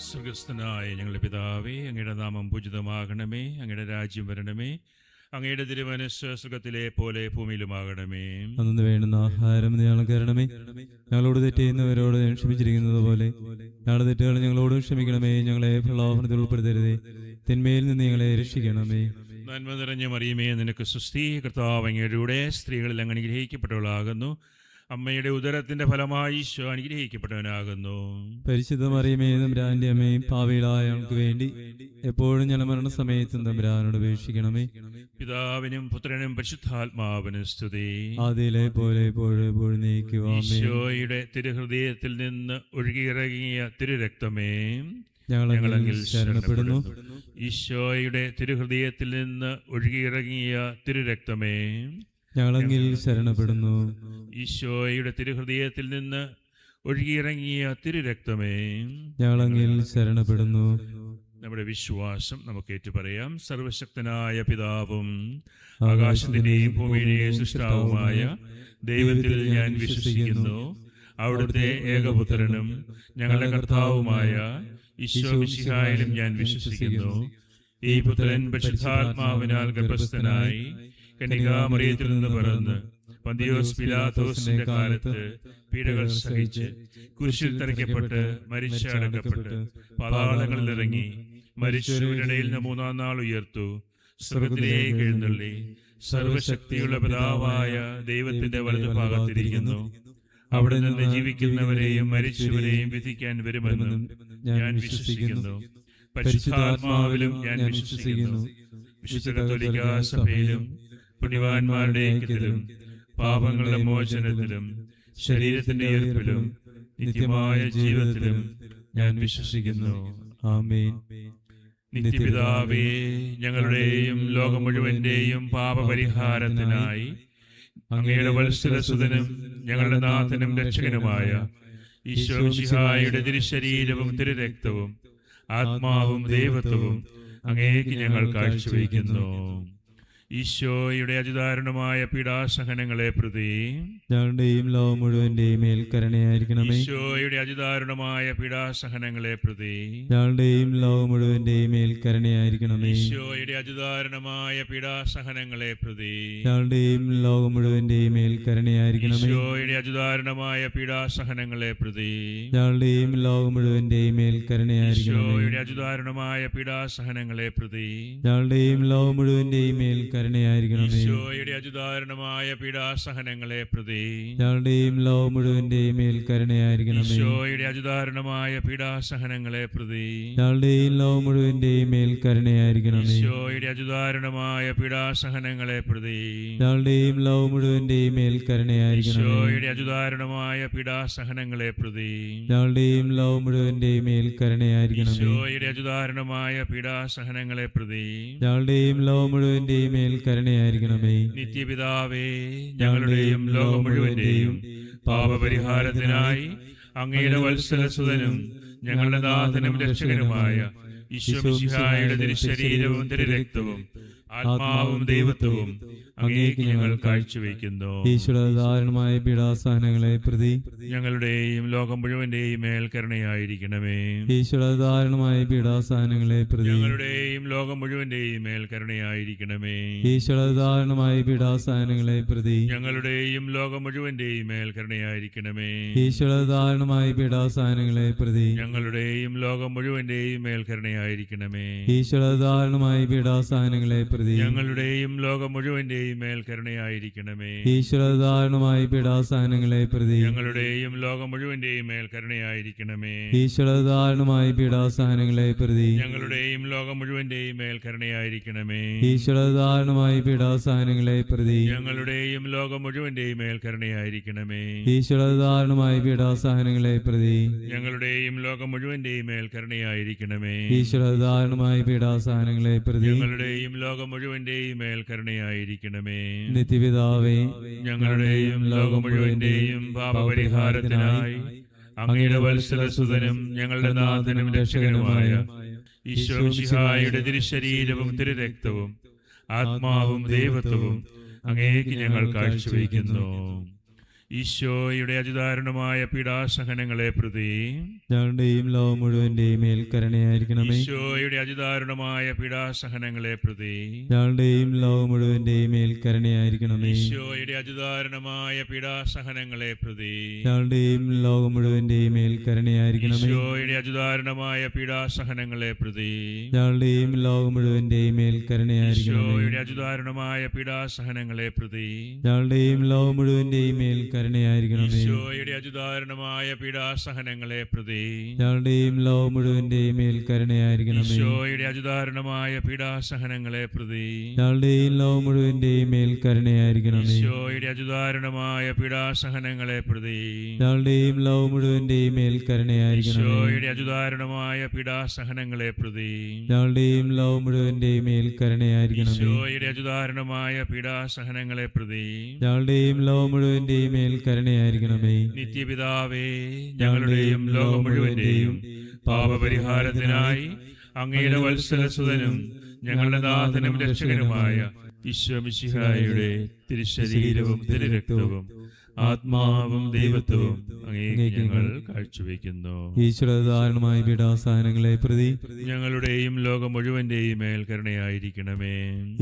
സ്വർഗസ്ഥനായ ഞങ്ങളുടെ പിതാവേ, അങ്ങയുടെ നാമം പൂജിതമാകണമേ, അങ്ങയുടെ രാജ്യം വരണമേ, അങ്ങയുടെ തിരുമനസ്സ് സ്വർഗത്തിലെ പോലെ ഭൂമിയിലുമാകണമേ. അന്ന് വേണ്ടുന്ന ആഹാരം ഞങ്ങൾക്ക് തരണമേ. ഞങ്ങളോട് തെറ്റ് ചെയ്യുന്നവരോട് ക്ഷമിച്ചിരിക്കുന്നത് പോലെ ഞങ്ങളുടെ തെറ്റുകൾ ഞങ്ങളോട് ക്ഷമിക്കണമേ. ഞങ്ങളെ പ്രലോഭനത്തിൽ ഉൾപ്പെടുത്തരുതേ, തിന്മയിൽ നിന്ന് ഞങ്ങളെ രക്ഷിക്കണമേ. നന്മ നിറഞ്ഞ മറിയമേ, നിനക്ക് സ്വസ്തി. കർത്താവ് അങ്ങയുടെ കൂടെ സ്ത്രീകളിൽ അങ്ങ് അനുഗ്രഹിക്കപ്പെട്ടവളാകുന്നു. അമ്മയുടെ ഉദരത്തിന്റെ ഫലമായി ഈശോ അനുഗ്രഹിക്കപ്പെട്ടവനാകുന്നു. പരിശുദ്ധ മറിയമേ, തമ്പുരാന്റെ അമ്മയും പാപികളായ ഞങ്ങൾക്ക് വേണ്ടി എപ്പോഴും ഞങ്ങളുടെ മരണസമയത്തും തമ്പുരാനോട് അപേക്ഷിക്കണമേ. പിതാവിനും പുത്രനും പരിശുദ്ധാത്മാവിനും സ്തുതി. ആദിയിലെ പോലെ എപ്പോഴും നീക്കുവാമേ. ഈശോയുടെ തിരുഹൃദയത്തിൽ നിന്ന് ഒഴുകിയിറങ്ങിയ തിരുരക്തമേ, ഞങ്ങളങ്ങിൽ ശരണപ്പെടുന്നു. ഈശോയുടെ തിരുഹൃദയത്തിൽ നിന്ന് ഒഴുകിയിറങ്ങിയ തിരുരക്തമേ, ഞങ്ങളങ്ങിൽ ശരണപ്പെടുന്നു. ഈശോയുടെ തിരുഹൃദയത്തിൽ നിന്ന് ഒഴുകിയിറങ്ങിയ തിരുരക്തമേ, ഞങ്ങളങ്ങിൽ ശരണപ്പെടുന്നു. നമ്മുടെ വിശ്വാസം നമുക്ക് ഏറ്റുപറയാം. സർവശക്തനായ പിതാവും ആകാശത്തിന്റെയും ഭൂമിയുടെയും സൃഷ്ടാവുമായ ദൈവത്തിൽ ഞാൻ വിശ്വസിക്കുന്നു. അവിടുത്തെ ഏകപുത്രനും ഞങ്ങളുടെ കർത്താവുമായ ഈശോ മിശിഹായിലും ഞാൻ വിശ്വസിക്കുന്നു. ഈ പുത്രൻ പരിശുദ്ധാത്മാവിനാൽ ഗർഭസ്ഥനായി കന്യകാമറിയത്തിൽ നിന്ന് പിറന്ന് പന്തിയോസ് പിലാത്തോസിന്റെ കാലത്ത് പീഡകൾ സഹിച്ച് കുരിശിൽ തറയ്ക്കപ്പെട്ട് മരിച്ചടക്കപ്പെട്ട് പാതാളങ്ങളിൽ ഇറങ്ങി മരിച്ചവരുടെ ഇടയിൽ നിന്ന് മൂന്നാം നാൾ ഉയർത്തു, സ്വർഗ്ഗത്തിലേക്ക് എഴുന്നള്ളി, സർവശക്തിയുള്ള പിതാവായ ദൈവത്തിന്റെ വലതുഭാഗത്തിരിക്കുന്നു. അവിടെ നിന്ന് ജീവിക്കുന്നവരെയും മരിച്ചവരെയും വിധിക്കാൻ വരുമെന്നും ഞാൻ വിശ്വസിക്കുന്നു. പരിശുദ്ധാത്മാവിലും ഞാൻ വിശ്വസിക്കുന്നു. വിശുദ്ധ കത്തോലിക്കാ സഭയിലും പുണ്യവാന്മാരുടെ ഐക്യത്തിലും പാപങ്ങളുടെ മോചനത്തിലും ശരീരത്തിന്റെ ഉയർപ്പിലും നിത്യമായ ജീവിതത്തിലും ഞാൻ വിശ്വസിക്കുന്നു. ആമേൻ. നിത്യപിതാവേ, ഞങ്ങളുടെയും ലോകം മുഴുവന്റെയും പാപപരിഹാരത്തിനായി അങ്ങയുടെ വത്സലസുതനും ഞങ്ങളുടെ നാഥനും രക്ഷകനുമായ ഈശോ മിശിഹായുടെ തിരുശരീരവും തിരുരക്തവും ആത്മാവും ദൈവത്വവും അങ്ങേക്ക് ഞങ്ങൾ കാഴ്ചവെക്കുന്നു. ഈശോയുടെ അതിദാരുണമായ പീഡാസഹനങ്ങളെ പ്രതി ഞങ്ങളുടെയും ലോകം മുഴുവന്റെയും മേൽ കരുണയായിരിക്കണമേ. ഈശോയുടെ അതിദാരുണമായ പീഡാസഹനങ്ങളെ പ്രതി ഞങ്ങളുടെയും ലോകം മുഴുവന്റെയും മേൽ കരുണയായിരിക്കണമേ. ഈശോയുടെ അതിദാരുണമായ പീഡാസഹനങ്ങളെ പ്രതി ഞങ്ങളുടെയും ലോകം മുഴുവന്റെയും മേൽ കരുണയായിരിക്കണമേ. ഈശോയുടെ അതിദാരുണമായ പീഡാസഹനങ്ങളെ പ്രതി ഞങ്ങളുടെയും ലോകം മുഴുവന്റെയും മേൽ കരുണയായിരിക്കണമേ. ഈശോയുടെ അതിദാരുണമായ പീഡാസഹനങ്ങളെ പ്രതി ഞങ്ങളുടെയും ലോകം മുഴുവന്റെയും മേൽ കരുണയായിരിക്കണമേ. ഈശോയുടെ അതിദാരുണമായ പീഡാസഹനങ്ങളെ പ്രതി ഞങ്ങളുടെയും ലോകം മുഴുവന്റെയും മേൽ കരുണയായിരിക്കണമേ. ഈശോയുടെ അതിദാരുണമായ പീഡാസഹനങ്ങളെ പ്രതി ഞങ്ങളുടെയും ലോകം മുഴുവന്റെയും മേൽ കരുണയായിരിക്കണമേ. ഈശോയുടെ അതിദാരുണമായ പീഡാസഹനങ്ങളെ പ്രതി ഞങ്ങളുടെയും ലോകം മുഴുവന്റെയും മേൽ കരുണയായിരിക്കണമേ. ഈശോയുടെ അതിദാരുണമായ പീഡാസഹനങ്ങളെ പ്രതി ഞങ്ങളുടെയും ലോകം മുഴുവന്റെയും മേൽ കരുണയായിരിക്കണമേ. ഈശോയുടെ അതിദാരുണമായ പീഡാസഹനങ്ങളെ പ്രതി ഞങ്ങളുടെയും ലോകം മുഴുവന്റെയും മേൽ കരുണയായിരിക്കണമേ. നിത്യപിതാവേ, ഞങ്ങളുടെയും ലോകം മുഴുവന്റെയും പാപപരിഹാരത്തിനായി അങ്ങയുടെ വത്സലസുതനും ഞങ്ങളുടെ നാഥനും രക്ഷകനുമായ ഈശോ മിശിഹായുടെ തിരുശരീരവും തിരുരക്തവും ആത്മാവും ദൈവത്വവും അങ്ങേക്ക് ഞങ്ങൾ കാഴ്ചവെക്കുന്നു. ഈശോയുടെ ദാരുണമായ പീഡാസഹനങ്ങളെ പ്രതി ഞങ്ങളുടെയും ലോകം മുഴുവന്റെയും മേൽ കരുണയായിരിക്കണമേ. ഈശോയുടെ ദാരുണമായ പീഡാസഹനങ്ങളെ പ്രതി ഞങ്ങളുടെയും ലോകം മുഴുവന്റെയും മേൽ കരുണയായിരിക്കണമേ. ഈശോയുടെ ദാരുണമായ പീഡാസഹനങ്ങളെ പ്രതി ഞങ്ങളുടെയും ലോകം മുഴുവന്റെയും മേൽ കരുണയായിരിക്കണമേ. ഈശോയുടെ ദാരുണമായ പീഡാസഹനങ്ങളെ പ്രതി ഞങ്ങളുടെയും ലോകം മുഴുവന്റെയും മേൽ കരുണയായിരിക്കണമേ. ഈശോയുടെ ദാരുണമായ പീഡാസഹനങ്ങളെ പ്രതി ഞങ്ങളുടെയും ലോകം മുഴുവന്റെയും മേൽ കരുണയായിരിക്കണമേ. ഈശോയുടെ ദാരുണമായ പീഡാസഹനങ്ങളെ പ്രതി ഞങ്ങളുടെയും ലോകം മുഴുവന്റെയും മേൽ കരുണയായിരിക്കണമേ. ഈശോയുടെ ദാരുണമായ പീഡാസഹനങ്ങളെ പ്രതി ഞങ്ങളുടെയും ലോകം മുഴുവന്റെയും മേൽ കരുണയായിരിക്കണമേ. ഈശോയുടെ ദാരുണമായ പീഡാസഹനങ്ങളെ പ്രതി ഞങ്ങളുടെയും ലോകം മുഴുവന്റെയും മേൽ കരുണയായിരിക്കണമേ. ഈശോയുടെ ദാരുണമായ പീഡാസഹനങ്ങളെ പ്രതി ഞങ്ങളുടെയും ലോകം മുഴുവന്റെയും മേൽ കരുണയായിരിക്കണമേ. ഈശോയുടെ ദാരുണമായ പീഡാസഹനങ്ങളെ പ്രതി ഞങ്ങളുടെയും ലോകം മുഴുവന്റെയും മേൽ കരുണയായിരിക്കണമേ. നിത്യപിതാവേ, ഞങ്ങളുടെയും ലോകം മുഴുവന്റെയും പാപപരിഹാരത്തിനായി അങ്ങയുടെ വത്സലസുതനും ഞങ്ങളുടെ നാഥനും രക്ഷകനുമായ ഈശോ മിശിഹായുടെ തിരുശരീരവും തിരുരക്തവും ആത്മാവും ദൈവത്വവും അങ്ങേക്ക് ഞങ്ങൾ കാഴ്ചവെക്കുന്നു. ഈശോയുടെ അതിദാരുണമായ പീഡാസഹനങ്ങളെ പ്രതി ഞങ്ങളുടെയും ലോകം മുഴുവന്റെയും മേൽ കരുണയായിരിക്കണമേ. ഈശോയുടെ അതിദാരുണമായ പീഡാസഹനങ്ങളെ പ്രതി ഞങ്ങളുടെയും ലോകം മുഴുവന്റെയും മേൽ കരുണയായിരിക്കണമേ. ഈശോയുടെ അതിദാരുണമായ പീഡാസഹനങ്ങളെ പ്രതി ഞങ്ങളുടെയും ലോകം മുഴുവന്റെയും മേൽ കരുണയായിരിക്കണമേ. ഈശോയുടെ അതിദാരുണമായ പീഡാസഹനങ്ങളെ പ്രതി ഞങ്ങളുടെയും ലോകം മുഴുവന്റെയും മേൽ കരുണയായിരിക്കണമേ. ഈശോയുടെ അതിദാരുണമായ പീഡാസഹനങ്ങളെ പ്രതി ഞങ്ങളുടെയും ലോകം മുഴുവന്റെയും മേൽ കരുണയായിരിക്കണമേ. ഈശോയുടെ അതിദാരുണമായ പീഡാസഹനങ്ങളെ പ്രതി ഞങ്ങളുടെയും ലോകം മുഴുവന്റെയും മേൽ കരുണയായിരിക്കണമേ. ഈശോയുടെ അതിദാരുണമായ പീഡാസഹനങ്ങളെ പ്രതി ഞങ്ങളുടെയും ലോകം മുഴുവന്റെയും മേൽ കരുണയായിരിക്കണമേ. ഈശോയുടെ അതിദാരുണമായ പീഡാസഹനങ്ങളെ പ്രതി ഞങ്ങളുടെയും ലോകം മുഴുവന്റെയും മേൽ കരുണയായിരിക്കണമേ. ഈശോയുടെ അതിദാരുണമായ പീഡാസഹനങ്ങളെ പ്രതി ഞങ്ങളുടെയും ലോകം മുഴുവന്റെയും മേൽ കരുണയായിരിക്കണമേ. ഈശോയുടെ അതിദാരുണമായ പീഡാസഹനങ്ങളെ പ്രതി ഞങ്ങളുടെയും ലോകം മുഴുവന്റെയും മേൽ കരുണയായിരിക്കണമേ. നിത്യപിതാവേ, ഞങ്ങളുടെയും ലോകം മുഴുവന്റെയും പാപപരിഹാരത്തിനായി അങ്ങയുടെ വത്സലസുതനും ഞങ്ങളുടെ നാഥനും രക്ഷകനുമായ ഈശോ മിശിഹായുടെ തിരുശരീരവും തിരുരക്തവും ആത്മാവും ദൈവത്വവും അങ്ങേക്ക് ഞങ്ങൾ കാഴ്ചവെക്കുന്നു. ഈശ്വരധാരണമായ പീഡാസഹനങ്ങളെ പ്രതി ഞങ്ങളുടെയും ലോകം മുഴുവന്റെയും മേൽ കരുണയായിരിക്കണമേ.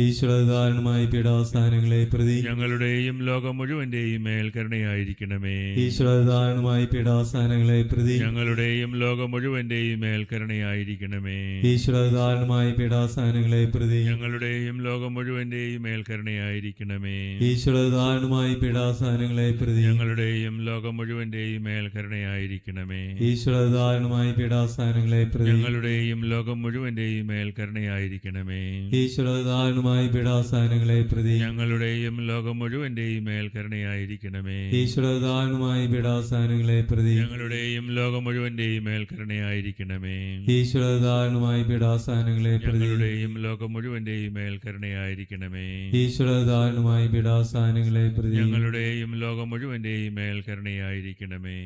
ഈശ്വരധാരണമായ പീഡാസഹനങ്ങളെ പ്രതി ഞങ്ങളുടെയും ലോകം മുഴുവന്റെയും മേൽ കരുണയായിരിക്കണമേ. ഈശ്വരധാരണമായ പീഡാസഹനങ്ങളെ പ്രതി ഞങ്ങളുടെയും ലോകം മുഴുവന്റെയും മേൽ കരുണയായിരിക്കണമേ. ഈശ്വരധാരണമായ പീഡാസഹനങ്ങളെ പ്രതി ഞങ്ങളുടെയും ലോകം മുഴുവന്റെയും മേൽ കരുണയായിരിക്കണമേ. ഈശ്വരധാരണമായ പീഡാസഹനങ്ങളെ പ്രതി ഞങ്ങളുടെയും ലോകം മുഴുവന്റെയും മേൽ കരുണയായിരിക്കണമേ. ഈശ്വരധാരണമായ പീഡാസഹനങ്ങളെ പ്രതി ഞങ്ങളുടെയും ലോകം മുഴുവന്റെയും മേൽ കരുണയായിരിക്കണമേ. ഈശ്വരധാരണമായ പീഡാസഹനങ്ങളെ പ്രതി ഞങ്ങളുടെയും ലോകം മുഴുവന്റെയും മേൽ കരുണയായിരിക്കണമേ. ഈശ്വരധാരണമായ പീഡാസഹനങ്ങളെ പ്രതി ഞങ്ങളുടെയും ലോകം മുഴുവന്റെയും മേൽ കരുണയായിരിക്കണമേ. ഈശ്വരധാരണമായ പീഡാസഹനങ്ങളെ പ്രതി ഞങ്ങളുടെയും ലോകം മുഴുവന്റെയും മേൽ കരുണയായിരിക്കണമേ. ഈശ്വരധാരണമായ പീഡാസഹനങ്ങളെ പ്രതി ഞങ്ങളുടെയും ലോകം മുഴുവന്റെയും മേൽ കരുണയായിരിക്കണമേ.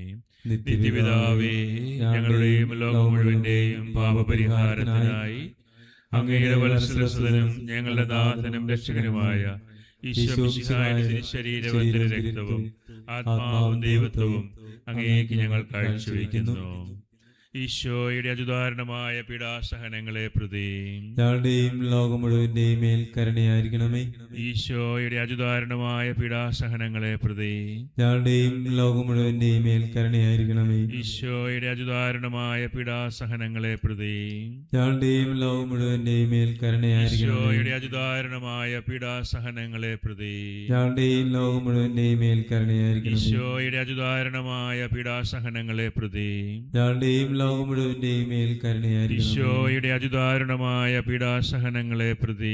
നിത്യപിതാവേ, ഞങ്ങളുടെയും ലോകം മുഴുവന്റെയും പാപപരിഹാരത്തിനായി അങ്ങയുടെ വത്സലസുതനും ഞങ്ങളുടെ നാഥനും രക്ഷകനുമായ ഈശോ മിശിഹായുടെ ശരീരവും തിരുരക്തവും ആത്മാവും ദൈവത്വവും അങ്ങേക്ക് ഞങ്ങൾ കാഴ്ചവെക്കുന്നു. ഈശോയുടെ അതിദാരുണമായ പീഡാസഹനങ്ങളെ പ്രതി ഞങ്ങളുടെയും ലോകം മുഴുവന്റെയും മേൽ കരുണയായിരിക്കണമേ. ഈശോയുടെ അതിദാരുണമായ പീഡാസഹനങ്ങളെ പ്രതി ഞങ്ങളുടെയും ലോകം മുഴുവന്റെയും മേൽ കരുണയായിരിക്കണമേ. ഈശോയുടെ അതിദാരുണമായ പീഡാസഹനങ്ങളെ പ്രതി ഞങ്ങളുടെയും ലോകം മുഴുവന്റെയും മേൽ കരുണയായിരിക്കണമേ. ഈശോയുടെ അതിദാരുണമായ പീഡാസഹനങ്ങളെ പ്രതി ഞങ്ങളുടെയും ലോകം മുഴുവന്റെയും മേൽ കരുണയായിരിക്കണമേ. ഈശോയുടെ അതിദാരുണമായ പീഡാസഹനങ്ങളെ പ്രതി ഞങ്ങളുടെയും ലോകം മുഴുവന്റെയും മേൽ കരുണയായിരിക്കണമേ. ഈശോയുടെ അതിദാരുണമായ പീഡാസഹനങ്ങളെ പ്രതി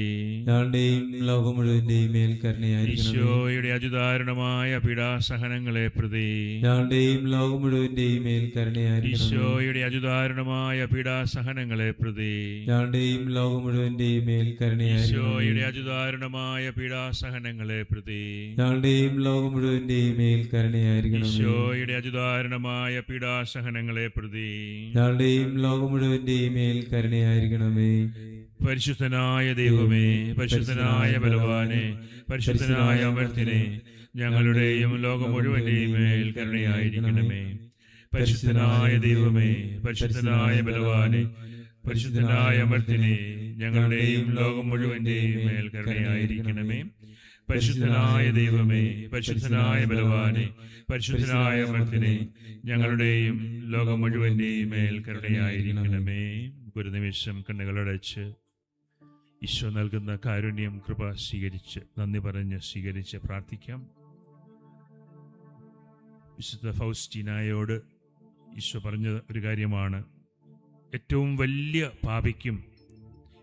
ഞങ്ങളുടെയും ലോകം മുഴുവന്റെയും മേൽ കരുണയായിരിക്കണമേ. ഈശോയുടെ അതിദാരുണമായ പീഡാസഹനങ്ങളെ പ്രതി ഞങ്ങളുടെയും ലോകം മുഴുവന്റെയും മേൽ കരുണയായിരിക്കണമേ. ഈശോയുടെ അതിദാരുണമായ പീഡാസഹനങ്ങളെ പ്രതി ഞങ്ങളുടെയും ലോകം മുഴുവന്റെയും മേൽ കരുണയായിരിക്കണമേ. ഈശോയുടെ അതിദാരുണമായ പീഡാസഹനങ്ങളെ പ്രതി ഞങ്ങളുടെയും ലോകം മുഴുവന്റെയും മേൽ കരുണയായിരിക്കണമേ. ഈശോയുടെ അതിദാരുണമായ പീഡാസഹനങ്ങളെ പ്രതി ഞങ്ങളുടെയും ലോകം മുഴുവന്റെയും മേൽ കരുണയായിരിക്കണമേ. പരിശുദ്ധനായ ദൈവമേ, പരിശുദ്ധനായ ബലവാനെ, പരിശുദ്ധനായ അമർത്തിനെ, ഞങ്ങളുടെയും ലോകം മുഴുവന്റെയും മേൽ കരുണയായിരിക്കണമേ. പരിശുദ്ധനായ ദൈവമേ, പരിശുദ്ധനായ ബലവാനെ, പരിശുദ്ധനായ അമർത്തിനെ, ഞങ്ങളുടെയും ലോകം മുഴുവന്റെയും മേൽ കരുണയായിരിക്കണമേ. പരിശുദ്ധനായ ദൈവമേ, പരിശുദ്ധനായ ബലവാനെ, പരിശുദ്ധനായ അമർത്തിനെ, ഞങ്ങളുടെയും ലോകം മുഴുവന്റെയും മേൽ കരുണയായിരിക്കണമേ. ഒരു നിമിഷം കണ്ണുകളടച്ച് ഈശോ നൽകുന്ന കാരുണ്യം, കൃപ സ്വീകരിച്ച്, നന്ദി പറഞ്ഞ് സ്വീകരിച്ച് പ്രാർത്ഥിക്കാം. വിശുദ്ധ ഫൗസ്റ്റീനായോട് ഈശോ പറഞ്ഞ ഒരു കാര്യമാണ്, ഏറ്റവും വലിയ പാപിക്കും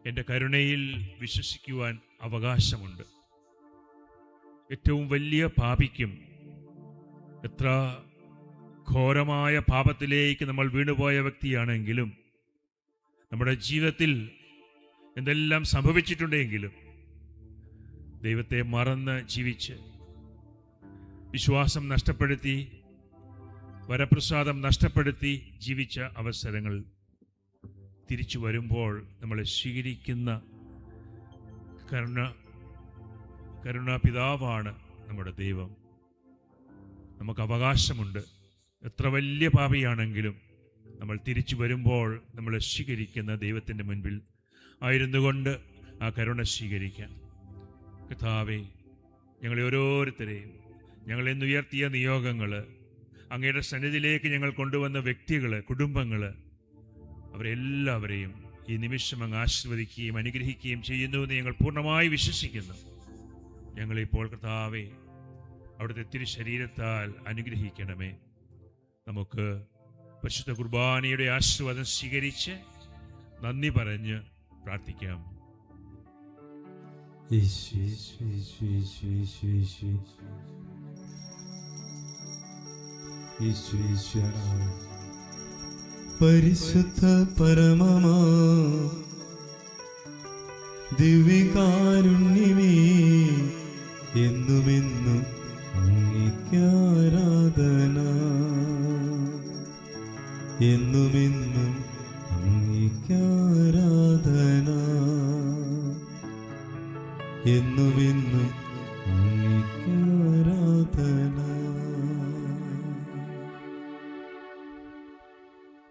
എൻ്റെ കരുണയിൽ വിശ്വസിക്കുവാൻ അവകാശമുണ്ട്. ഏറ്റവും വലിയ പാപിക്കും, എത്ര ഘോരമായ പാപത്തിലേക്ക് നമ്മൾ വീണുപോയ വ്യക്തിയാണെങ്കിലും, നമ്മുടെ ജീവിതത്തിൽ എന്തെല്ലാം സംഭവിച്ചിട്ടുണ്ടെങ്കിലും ദൈവത്തെ മറന്ന് ജീവിച്ച് വിശ്വാസം നഷ്ടപ്പെടുത്തി, വരപ്രസാദം നഷ്ടപ്പെടുത്തി ജീവിച്ച അവസരങ്ങൾ തിരിച്ചു വരുമ്പോൾ നമ്മളെ സ്വീകരിക്കുന്ന കരുണാപിതാവാണ് നമ്മുടെ ദൈവം. നമുക്ക് അവകാശമുണ്ട്. എത്ര വലിയ പാപിയാണെങ്കിലും നമ്മൾ തിരിച്ചു വരുമ്പോൾ നമ്മൾ സ്വീകരിക്കുന്ന ദൈവത്തിൻ്റെ മുൻപിൽ ആയിരുന്നു കൊണ്ട് ആ കരുണ സ്വീകരിക്കാം. കർത്താവേ, ഞങ്ങളെ ഓരോരുത്തരെയും, ഞങ്ങളെന്ന് ഉയർത്തിയ നിയോഗങ്ങൾ, അങ്ങയുടെ സന്നിധിയിലേക്ക് ഞങ്ങൾ കൊണ്ടുവന്ന വ്യക്തികൾ, കുടുംബങ്ങൾ, അവരെല്ലാവരെയും ഈ നിമിഷം അങ്ങ് ആശീർവദിക്കുകയും അനുഗ്രഹിക്കുകയും ചെയ്യുന്നുവെന്ന് ഞങ്ങൾ പൂർണ്ണമായി വിശ്വസിക്കുന്നു. ഞങ്ങളിപ്പോൾ കർത്താവേ അവിടുത്തെ തിരുശരീരത്താൽ അനുഗ്രഹിക്കണമേ. നമുക്ക് പരിശുദ്ധ കുർബാനയുടെ ആശീർവാദം സ്വീകരിച്ച് നന്ദി പറഞ്ഞ് പ്രാർത്ഥിക്കാം. പരിശുദ്ധ പരമമാ ദിവ്യകാരുണ്യമേ, എന്നുമെന്നും അങ്ങേക്കാരാധന, എന്നുമെന്നും അങ്ങേക്കാരാധന, എന്നുമെന്നും